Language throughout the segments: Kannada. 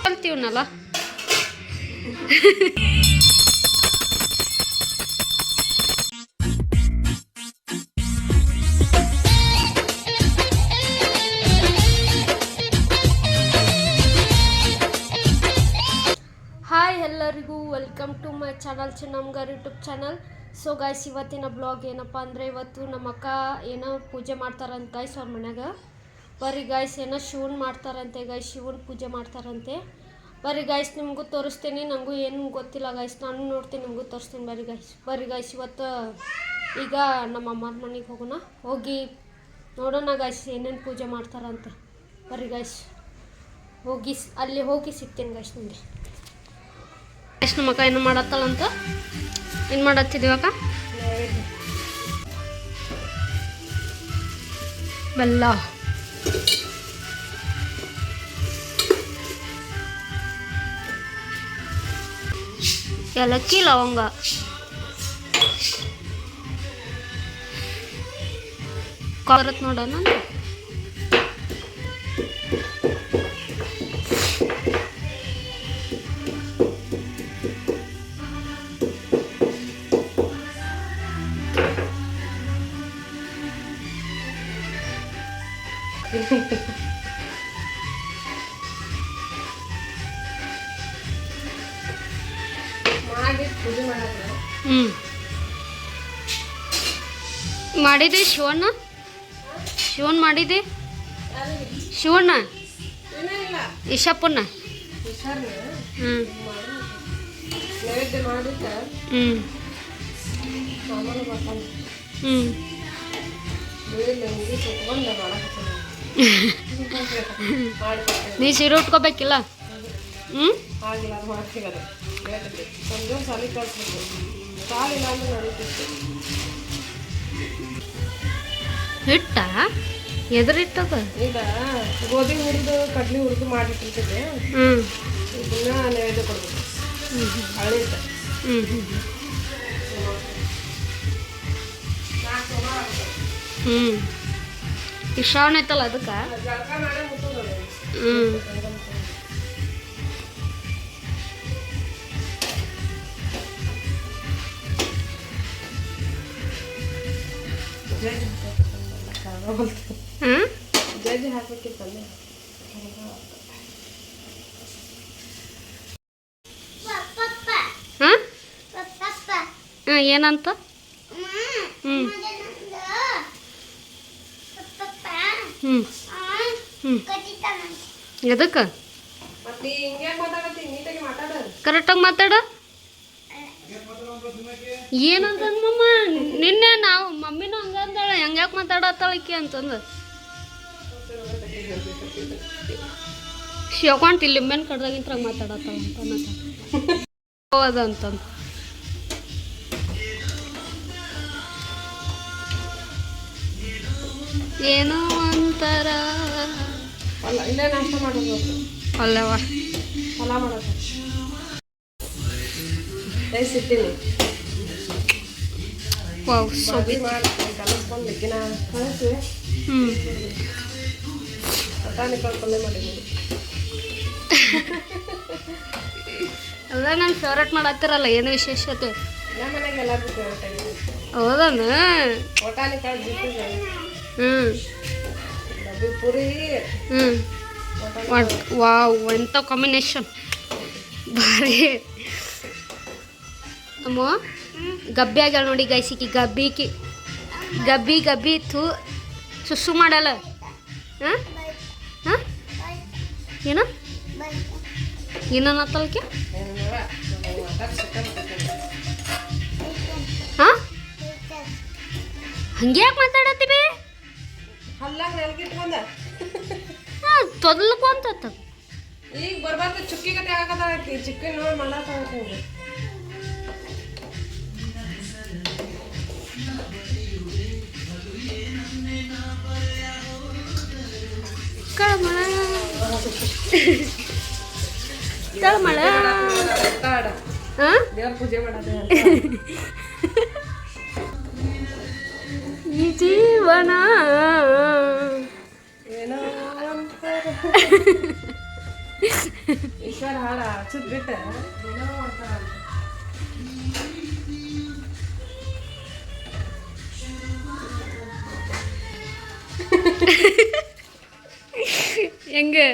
ಅಂತೀವನಲ್ಲ ಹಾಯ್ ಎಲ್ಲರಿಗೂ ವೆಲ್ಕಮ್ ಟು ಮೈ ಚಾನಲ್ ಚಿನ್ನಮ್ಗಾರ್ ಯೂಟ್ಯೂಬ್ ಚಾನಲ್. ಸೊ ಗಾಯ್ಸ್, ಇವತ್ತಿನ ಬ್ಲಾಗ್ ಏನಪ್ಪ ಅಂದರೆ, ಇವತ್ತು ನಮ್ಮ ಅಕ್ಕ ಏನೋ ಪೂಜೆ ಮಾಡ್ತಾರಂತೆ ಗಾಯ್ಸ್ ಅವ್ರ ಮನ್ಯಾಗ. ಬರ್ರಿ ಗಾಯ್ಸ್, ಏನೋ ಶಿವನ್ ಮಾಡ್ತಾರಂತೆ ಗಾಯ್ಸ್, ಶಿವನ್ ಪೂಜೆ ಮಾಡ್ತಾರಂತೆ. ಬರ್ರಿ ಗಾಯ್ಸ್, ನಿಮಗೂ ತೋರಿಸ್ತೀನಿ. ನನಗೂ ಏನು ಗೊತ್ತಿಲ್ಲ ಗಾಯ್ಸ್, ನಾನು ನೋಡ್ತೀನಿ, ನಿಮಗೂ ತೋರಿಸ್ತೀನಿ. ಬರ್ರಿ ಗಾಯ್ಸ್, ಇವತ್ತು ಈಗ ನಮ್ಮ ಅಮ್ಮನ ಮನೆಗೆ ಹೋಗೋಣ, ಹೋಗಿ ನೋಡೋಣ ಗಾಯ್ಸ್ ಏನೇನು ಪೂಜೆ ಮಾಡ್ತಾರಂತೆ. ಬರ್ರಿ ಗಾಯ್ಸ್, ಅಲ್ಲಿ ಹೋಗಿ ಸಿಗ್ತೀನಿ ಗಾಯ್ಸ್ ನಿಮಗೆ. ಎಷ್ಟು ನಮ್ಮ ಅಕ್ಕ ಏನು ಮಾಡತ್ತಲ್ಲಂತ, ಏನು ಮಾಡತ್ತಿದ್ದೀವಕ್ಕ? ಬೆಲ್ಲ, ಏಲಕ್ಕಿ, ಲವಂಗ, ಕೊರತ್ ನೋಡೋಣ. ಮಾಡಿದೆ ಶಿವಣ್ಣ ಮಾಡಿದೆ ಶಿವಣ್ಣ ಇಶಪ್ಪಣ್ಣ. ನೀ ಸೀರೆ ಉಟ್ಕೋಬೇಕಿಲ್ಲ? ಹಿಟ್ಟ ಎದುರಿಟ್ಟದ ಈಗ ಗೋಧಿ ಹುರಿದು ಕಡ್ಲಿ ಹುರಿದು ಮಾಡಿಟ್ಟಿರ್ತದೆ. ಇದನ್ನ ನೈವೇದ್ಯ ಕೊಡ್ಬೇಕು. ಹಳೆ ಈಗ ಶ್ರಾವಣ ಐತಲ್ಲ ಅದಕ್ಕೆ. ಜಜ್ಜಿ ಹಾಕ್ಬೇಕಿತ್ತಲ್ಲ. ಏನಂತ? ಎದಕ್ಕೆ ಕರೆಕ್ಟಾಗಿ ಮಾತಾಡ. ಏನಂತಂದಮ್ಮ ನಿನ್ನೆ ನಾವು ಮಮ್ಮಿನೂ ಹಂಗಂದಾಳ, ಹೆಂಗ್ಯಾಕೆ ಮಾತಾಡತ್ತಾಳಕಿ ಅಂತಂದು ಶಿವಕಾಂತ ಇಲ್ಲಿ ಲಿಂಬೆನ್ ಕಡ್ದಾಗಿಂತ ಮಾತಾಡತ್ತಾಳ ಅಂತ ಹೌದಂತಂದು. ಏನೋ ಅಂತಾರ ಇಲ್ಲೇ ನಾಷ್ಟ ಮಾಡೋದು ಅಲ್ಲವ. ಹೊಲ ಮಾಡೋದು ಸಿಗ್ತೀನಿ. ವಾವ್, ಸೊ ಕಲಿಸ್ಕೊಂಡು ಲೆಕ್ಕಿನ ಕಳಿಸಿ ಬಟಾಣಿಕಲ್ ಪಲ್ಯ ಮಾಡಿದ್ದೀನಿ. ಎಲ್ಲ ನನ್ನ ಫೇವ್ರೇಟ್ ಮಾಡತ್ತಿರಲ್ಲ, ಏನು ವಿಶೇಷತೆ? ನಮ್ಮ ಮನೆಗೆ ಎಲ್ಲರಿಗೂ ಫೇವ್ರೇಟ್ ಆಗಿದೆ. ಹೌದನ? ಬಟಾಣಿಕಲ್ ಬಿಟ್ಟಿದೆ. ಡಬ್ಬಿ ಪುರಿ. ವಾವ್, ಎಂಥ ಕಾಂಬಿನೇಷನ್ ಭಾರಿ. ಅಮ್ಮ ಗಬ್ಬಿ ಆಗ್ಯಾಳ ನೋಡಿ ಗೈಸಿಕಿ. ಗಬ್ಬಿ ಥೂ ಸುಸ್ಸು ಮಾಡಲ್ಲ. ಏನತ್ತಲ್ಕೆ? ಹಂಗೆ ಯಾಕೆ ಮಾತಾಡತ್ತೀವಿ? ತೊದಲ್ಕೊಂತ ಈಗ ಬರ್ಬಾರ್ದು ಚುಕ್ಕಿ ಕತೆ ಆಗತ್ತ. ಚಿಕ್ಕಿ ನೋಡಿ ಮಾಡಾಕ ದೇವ್ರ ಪೂಜೆ ಮಾಡೋದು ಜೀವನ ಏನೋ ಅಂತಾರೆ ಈಶ್ವರ ಹಾಡ ಹಚ್ಚದ್ ಬಿಟ್ಟ ಏನೋ ಅಂತಾರ ಹೆಂಗೆ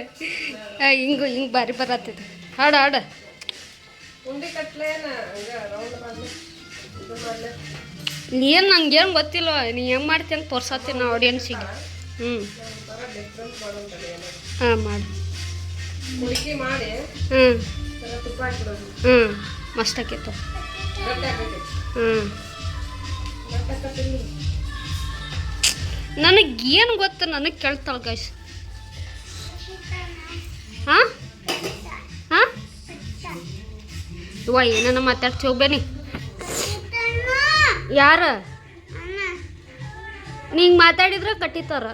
ಹಿಂಗೆ ಬಾರಿ ಬರತ್ತಿದೆ ಹಾಡು ಹಾಡು ಉಂಡಿ ಕಟ್ಲೇನ ಹಂಗ ರೌಂಡ್ ಮಾಡ್ಲಿ ಇದು ಮಾಡ್ಲಿ ಏನು ನಂಗೇನು ಗೊತ್ತಿಲ್ಲ ನೀ ಹೆಂಗೆ ಮಾಡ್ತಿ ಅಂತ ತೋರ್ಸತ್ತೀನಿ ನಾವು ಆಡಿಯನ್ಸಿಗೆ ಒಂಥರ ಡಿಫ್ರೆಂಟ್ ಮಾಡೋಂಥದ್ದು ಏನೋ ಹಾಂ ಮಾಡಿ ಹುಡುಕಿ ಮಾಡಿ ಹ್ಞೂ ಸ್ವಲ್ಪ ತುಪ್ಪ ಹಾಕಿಡೋದು ಹ್ಞೂ ಮಸ್ತ್ ಆಕೈತು ಗಟ್ಟಿ ಹಾಕೈತಿ ಹ್ಞೂ ಗಟ್ಟಿ ಹಾಕತ್ತೀನಿ ನನಗೇನು ಗೊತ್ತು ನನಗೆ ಕೇಳ್ತಾಳೆ ಗೈಸ್ ಹಾಂ ಹಾಂ ಇವ ಏನನ್ನ ಮಾತಾಡ್ತಿ ಹೋಗ್ಬೇನಿ ಯಾರ ನೀಂಗೆ ಮಾತಾಡಿದ್ರೆ ಕಟ್ಟಿತಾರ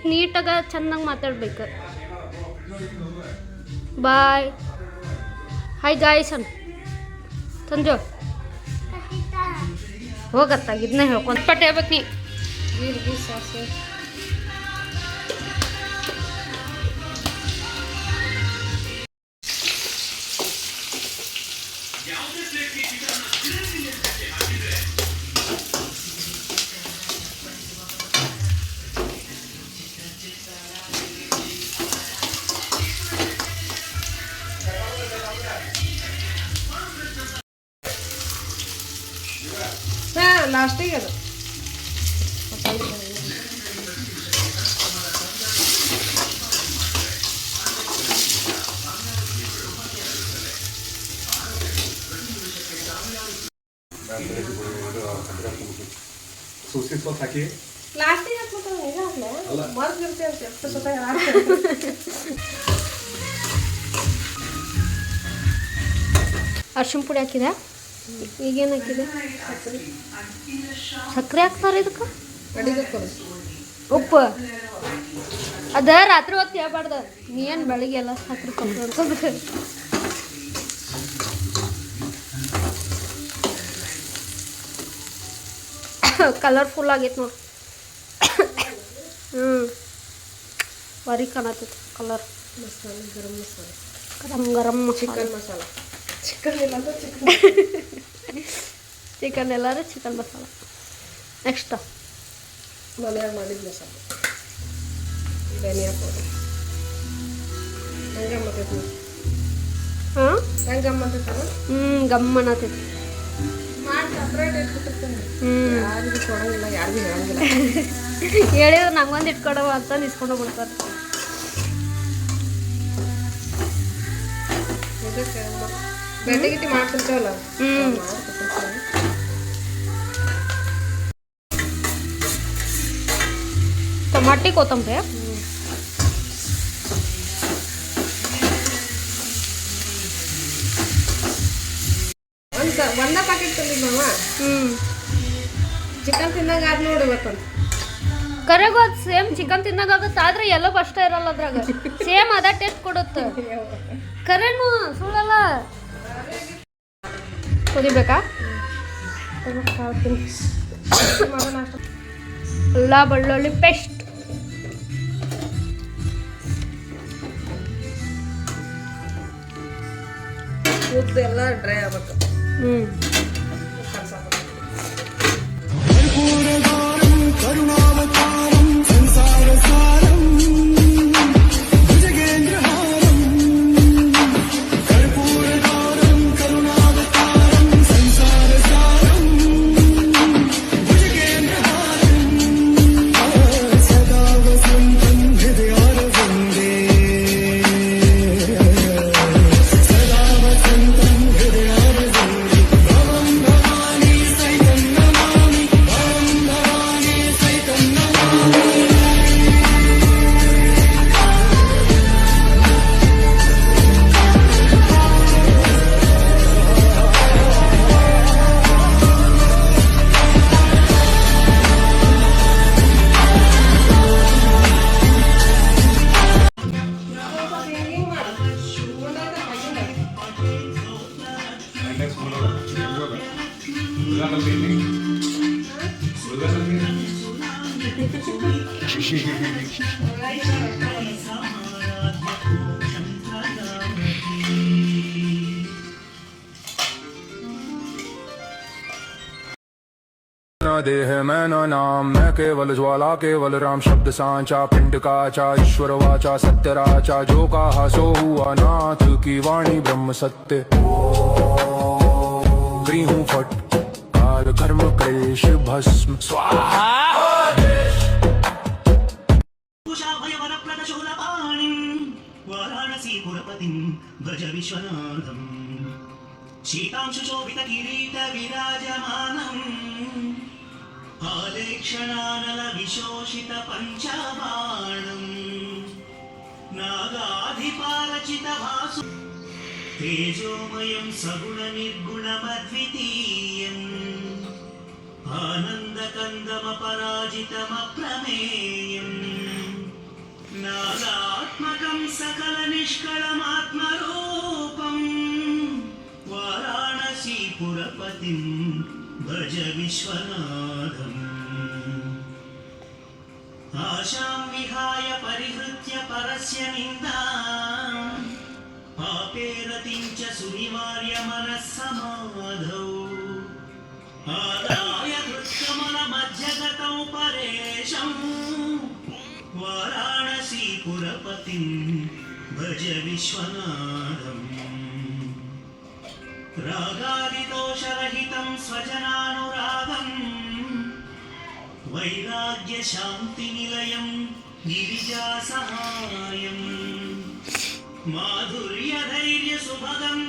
ನೀಟಾಗ ಚೆನ್ನಾಗಿ ಮಾತಾಡ್ಬೇಕು ಬಾಯ್ ಹಾಯ್ ಗಾಯ್ಸ್ ಅನ್ ಸಂಜು ಹೋಗತ್ತಾಗ ಇದನ್ನ ಹೇಳ್ಕೊಂಡು ಪಟ್ಟು ಹೇಳ್ಬೇಕು ನೀ ಜೀರಿಗೆ ಸಾಸಿವೆ ಲಾಸ್ಟಿಗೆ ಅದು ಸೂಸಿ ಸೋಸ್ ಹಾಕಿ ಲಾಸ್ಟಿಗೆ ಹಾಕ್ಬಿಟ್ಟು ಮರ್ತಿರ್ತಿ ಅಂತ ಎಷ್ಟು ಸತ ಅರ್ಶಿನ ಪುಡಿ ಹಾಕಿದೆ ಈಗೇನು ಹಾಕಿದೆ ಸಕ್ಕರೆ ಹಾಕ್ತಾರೆ ಇದಕ್ಕೆ ಅಡಿಗೆ ಉಪ್ಪು ಅದ ರಾತ್ರಿ ಹೊತ್ತು ಹೇಳ್ಬಾರ್ದು ನೀ ಏನು ಬೆಳಿಗ್ಗೆ ಎಲ್ಲ ಸಕ್ಕರೆ ಕೊಟ್ಟು ಕಲರ್ಫುಲ್ ಆಗೈತೆ ನೋಡಿ ಭಾರಿ ಕಾಣತೈತಿ ಕಲರ್ ಮಸಾಲೆ ಗರಂ ಮಸಾಲೆ ಗರಂ ಚಿಕನ್ ಮಸಾಲ ಚಿಕನ್ ಇಲ್ಲ ಅಂದ್ರೆ ಚಿಕನ್ ಎಲ್ಲಾರು ಚಿಕನ್ ಮಸಾಲ ನೆಕ್ಸ್ಟ್ ಮನೆಯಾಗ ಮಾಡಿದ ಮಸಾಲೆ ಧನಿಯಾ ಪೌಡರ್ ಹಂಗೆ ಮತ್ತೈತಿ ಹಾಂ ಹಂಗೆ ಮತ್ತೈತಲ್ಲ ಗಮ್ಮನತೈತಿ ಮಾಡಿ ಸಪ್ರೇಟ್ ಇಟ್ಬಿಟ್ಟಿರ್ತೀನಿ ಯಾರಿಗೂ ಕೊಡಂಗಿಲ್ಲ ಯಾರಿಗೂ ಹೇಳಂಗಿಲ್ಲ ಹೇಳಿದ್ರೆ ನಂಗೊಂದು ಇಟ್ಕೊಡವ ಅಂತ ಇಸ್ಕೊಂಡು ಬಿಡ್ತಾರೆ ಇದಕ್ಕೆ ಬೆಟ್ಟಿ ಗಿಟ್ಟಿ ಮಾಡ್ತಿರ್ತೇವಲ್ಲ ಟಮಾಟಿ ಕೊತ್ತಂಬರಿ ಒಂದ ಪ್ಯಾಕೆಟ್ ತಂದಿದ್ದವ ಚಿಕನ್ ತಿಂದಾಗ ಆದ್ ನೋಡಿ ಇವತ್ತೊಂದು ಕರೆಗೂ ಅದು ಸೇಮ್ ಚಿಕನ್ ತಿನ್ನಾಗತ್ತೆ ಆದ್ರೆ ಎಲ್ಲೋ ಅಷ್ಟೇ ಇರಲ್ಲ ಅದ್ರಾಗ ಸೇಮ್ ಅದ ಟೇಸ್ಟ್ ಕೊಡುತ್ತೆ ಕರೆನು ಸುಳ್ಳಲ್ಲ ಕುದಿಬೇಕಾ ಅಲ್ಲ ಬೆಳ್ಳುಳ್ಳಿ ಪೇಸ್ಟ್ ಕೂದಲು ಎಲ್ಲ ಡ್ರೈ ಆಗ್ಬೇಕು देह मैं न नाम मैं केवल ज्वाला केवल राम शब्द सांचा पिंड काचा ईश्वर वाचा सत्यराचा जो कहा सो हुआ नाथ की वाणी ब्रह्म सत्य क्री हूँ फट काल कर्म क्लेश भस्म स्वाहा वाराणसीपुरपतिं भज विश्वनाथम् शीतांशुशोभित किरीट विराजमानम् आलेक्षणानल विशोषित पञ्चबाणम् नागाधिपालचित भासु तेजोमयं सगुण निर्गुणमद्वितीयम् आनन्दकन्दमपराजितमप्रमेयम् नागात्मकं सकल निष्कळमात्मरूपम् वाराणसीपुरपतिं भज विश्वनाथम् आशां विहाय परिहृत्य परस्य निन्दाम् पापेरतिं च सुनिवार्य मनः समाधौ आदाय हृत्कमलमध्यगतौ परेशम् वाराणसीपुरपतिं भज विश्वनाथम् रागादिदोषरहितं स्वजनानुरागम् वैराग्यशान्तिनिलयं गिरिजासहायम् माधुर्यधैर्यसुभगं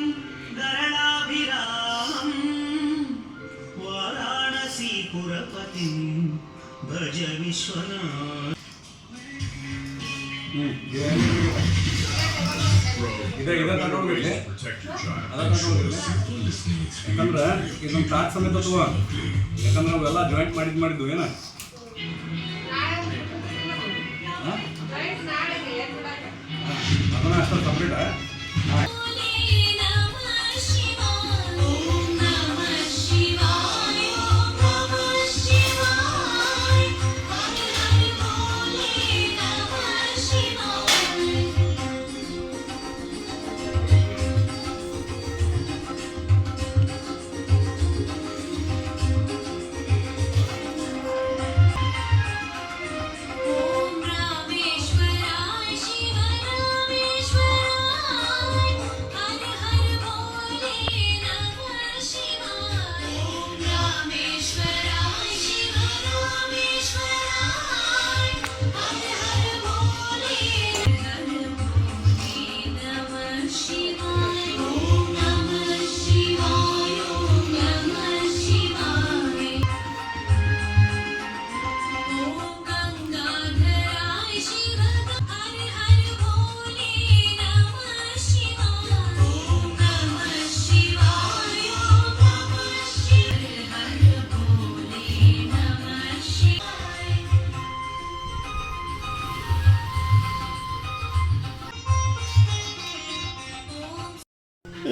गरलाभिरामम् वाराणसीपुरपतिं भज विश्वनाथ ಇದೆ ತಗೊಂಡ್ಬಿಡ್ಲಿ ಯಾಕಂದ್ರೆ ಇದೊಂದು ತಾಟ್ ಸಮೇತ ತಗೋ ಯಾಕಂದ್ರೆ ನಾವೆಲ್ಲ ಜಾಯಿಂಟ್ ಮಾಡಿದ್ದು ಏನ ಅದನ್ನ ಅಷ್ಟು ಸಪ್ರೇಟ್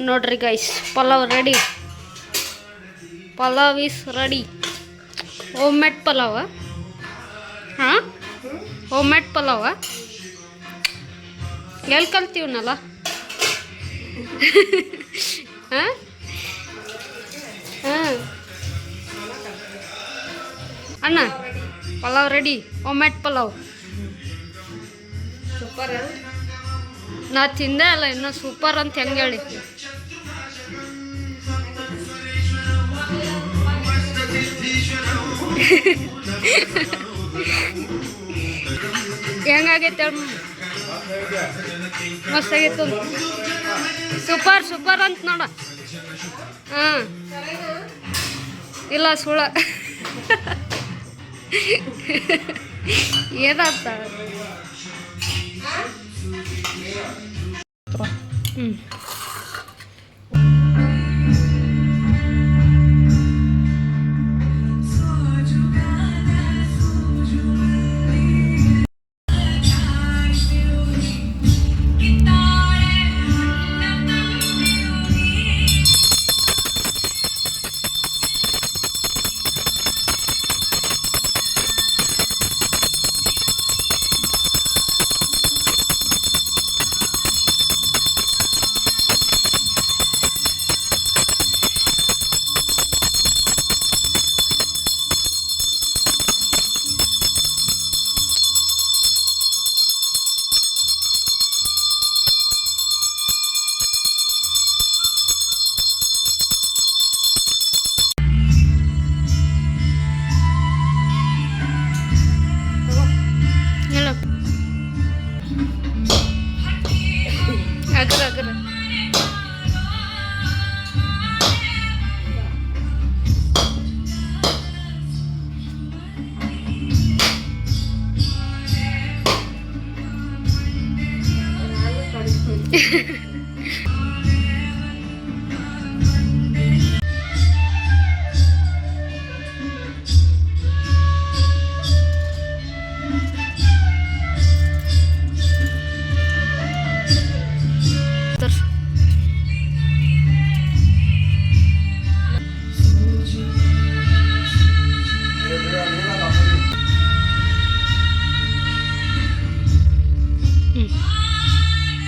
ನೋಡ್ರಿ guys pulao ready. Pulao is ready. Homemade pulao. ಹಾಂ, ಹೋಮ್ ಮೇಡ್ ಪಲಾವ ಎಲ್ಲಿ ಕಲ್ತೀವನಲ್ಲ. ಹಾಂ ಹಾಂ ಅಣ್ಣ, pulao ready. Homemade pulao super. ನಾ ತಿಂದೆ ಅಲ್ಲ ಇನ್ನೂ ಸೂಪರ್ ಅಂತ ಹೆಂಗೆ ಹೇಳಿ. ಹೆಂಗಾಗೈತೆ ಮಸ್ತಾಗಿತ್ತು. ಸೂಪರ್ ಸೂಪರ್ ಅಂತ ನೋಡ. ಹಾಂ ಇಲ್ಲ ಸುಳ ಏನಾಗ್ತ. ಹ್ಞೂ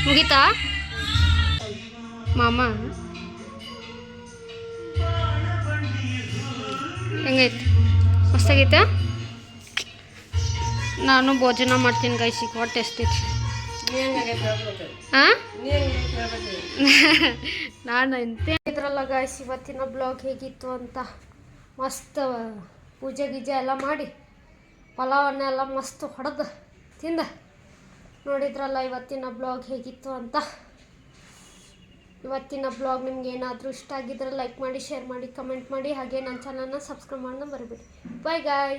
ಮುಗೀತಾ ಮಾಮ ಹೆಂಗೈತೆ ಮಸ್ತಾಗೈತೆ ನಾನು ಭೋಜನ ಮಾಡ್ತೀನಿ ಗೈಸ್ ಈಗ ಹೊಟ್ಟೆ ಎಷ್ಟೈತಿ ಹಾಂ ನಾನು ಎಂತೆ ಇದ್ರಲ್ಲ ಗೈಸ್ ಇವತ್ತಿನ ಬ್ಲಾಗ್ ಹೇಗಿತ್ತು ಅಂತ ಮಸ್ತ್ ಪೂಜೆ ಗೀಜೆ ಎಲ್ಲ ಮಾಡಿ ಪಲಾವನ್ನೆಲ್ಲ ಮಸ್ತ್ ಹೊಡೆದು ತಿಂದ ನೋಡಿದ್ರಲ್ಲ ಇವತ್ತಿನ ಬ್ಲಾಗ್ ಹೇಗಿತ್ತು ಅಂತ. ಇವತ್ತಿನ ಬ್ಲಾಗ್ ನಿಮ್ಗೆ ಏನಾದರೂ ಇಷ್ಟ ಆಗಿದ್ರೆ ಲೈಕ್ ಮಾಡಿ, ಶೇರ್ ಮಾಡಿ, ಕಮೆಂಟ್ ಮಾಡಿ, ಹಾಗೆ ನನ್ನ ಚಾನಲ್ನ ಸಬ್ಸ್ಕ್ರೈಬ್ ಮಾಡೋಣ ಮರಿಬೇಡಿ. Bye guys.